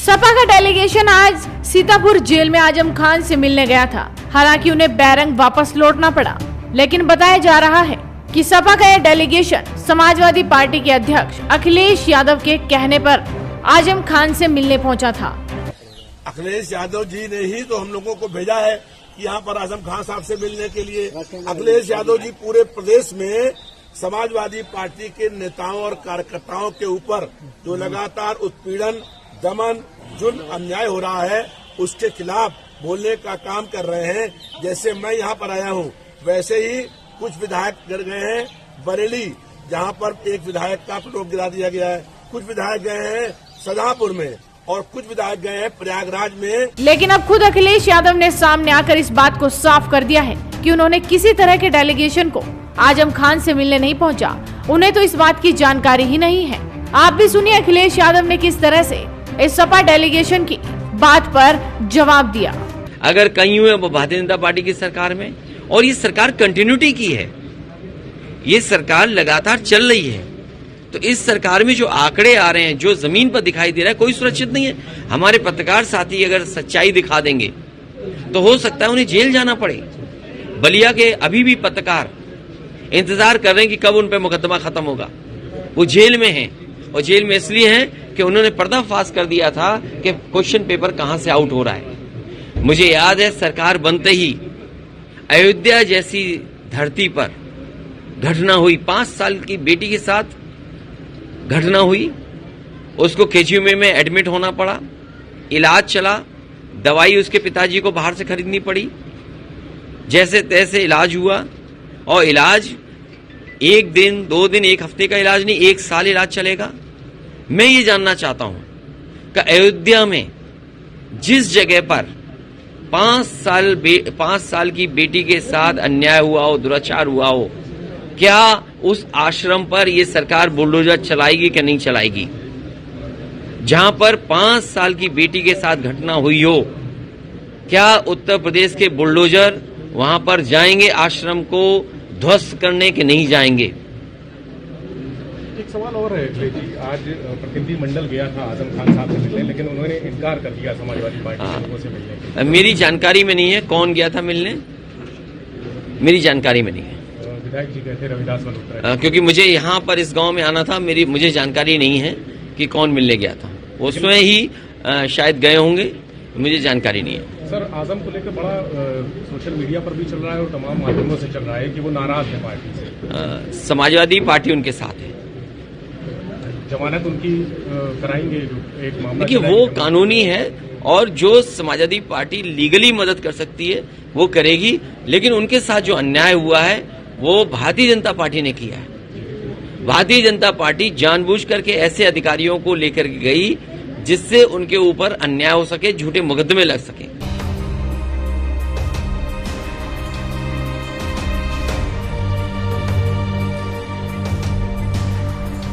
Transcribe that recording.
सपा का डेलीगेशन आज सीतापुर जेल में आजम खान से मिलने गया था। हालांकि उन्हें बैरंग वापस लौटना पड़ा, लेकिन बताया जा रहा है कि सपा का यह डेलीगेशन समाजवादी पार्टी के अध्यक्ष अखिलेश यादव के कहने पर आजम खान से मिलने पहुंचा था। अखिलेश यादव जी ने ही तो हम लोगों को भेजा है कि यहाँ पर आजम खान साहब से मिलने के लिए। अखिलेश यादव जी पूरे प्रदेश में समाजवादी पार्टी के नेताओं और कार्यकर्ताओं के ऊपर जो लगातार उत्पीड़न, दमन, जुल्म, अन्याय हो रहा है, उसके खिलाफ बोलने का काम कर रहे हैं। जैसे मैं यहाँ पर आया हूँ, वैसे ही कुछ विधायक गए हैं बरेली, जहाँ पर एक विधायक का पेट्रोल गिरा दिया गया है। कुछ विधायक गए हैं सदापुर में और कुछ विधायक गए हैं प्रयागराज में। लेकिन अब खुद अखिलेश यादव ने सामने आकर इस बात को साफ कर दिया है कि उन्होंने किसी तरह के डेलीगेशन को आजम खान से मिलने नहीं पहुंचा। उन्हें तो इस बात की जानकारी ही नहीं है। आप भी सुनिए अखिलेश यादव ने किस तरह से इस सपा डेलीगेशन की बात पर जवाब दिया। अगर कहीं हुए वो भारतीय जनता पार्टी की सरकार में, और ये सरकार कंटिन्यूटी की है, ये सरकार लगातार चल रही है, तो इस सरकार में जो आंकड़े आ रहे हैं, जो जमीन पर दिखाई दे रहा है, कोई सुरक्षित नहीं है। हमारे पत्रकार साथी अगर सच्चाई दिखा देंगे तो हो सकता है उन्हें जेल जाना पड़े। बलिया के अभी भी पत्रकार इंतजार कर रहे हैं कि कब उन पर मुकदमा खत्म होगा। वो जेल में हैं, और जेल में इसलिए हैं कि उन्होंने पर्दाफाश कर दिया था कि क्वेश्चन पेपर कहां से आउट हो रहा है। मुझे याद है सरकार बनते ही अयोध्या जैसी धरती पर घटना हुई, 5 साल की बेटी के साथ घटना हुई, उसको केजीएमयू में एडमिट होना पड़ा, इलाज चला, दवाई उसके पिताजी को बाहर से खरीदनी पड़ी, जैसे तैसे इलाज हुआ, और इलाज 1 दिन 2 दिन 1 हफ्ते का इलाज नहीं, 1 साल इलाज चलेगा। मैं ये जानना चाहता हूं कि अयोध्या में जिस जगह पर 5 साल की बेटी के साथ अन्याय हुआ हो, दुराचार हुआ हो, क्या उस आश्रम पर ये सरकार बुलडोजर चलाएगी कि नहीं चलाएगी? जहां पर 5 साल की बेटी के साथ घटना हुई हो, क्या उत्तर प्रदेश के बुलडोजर वहां पर जाएंगे आश्रम को ध्वस्त करने के नहीं जाएंगे? एक सवाल और है अखिलेश जी, आज प्रतिनिधि मंडल गया था आजम खान साहब से मिलने, लेकिन उन्होंने इनकार कर दिया समाजवादी पार्टी के लोगों से मिलने। मेरी जानकारी में नहीं है कौन गया था मिलने, मेरी जानकारी में नहीं है। विधायक जी कहते रविदास मल्होत्रा, क्योंकि मुझे यहाँ पर इस गांव में आना था, मुझे जानकारी नहीं है कि कौन मिलने गया था। वो स्वयं ही शायद गए होंगे, मुझे जानकारी नहीं है। सर, आजम को लेकर बड़ा सोशल मीडिया पर भी चल रहा है और तमाम माध्यमों से चल रहा है कि वो नाराज है पार्टी से। समाजवादी पार्टी उनके साथ है। जमानत उनकी कराएंगे, एक मामला देखिए वो कानूनी है, और जो समाजवादी पार्टी लीगली मदद कर सकती है वो करेगी, लेकिन उनके साथ जो अन्याय हुआ है वो भारतीय जनता पार्टी ने किया है। भारतीय जनता पार्टी जानबूझ करके ऐसे अधिकारियों को लेकर गई जिससे उनके ऊपर अन्याय हो सके, झूठे मुकदमे लग सके।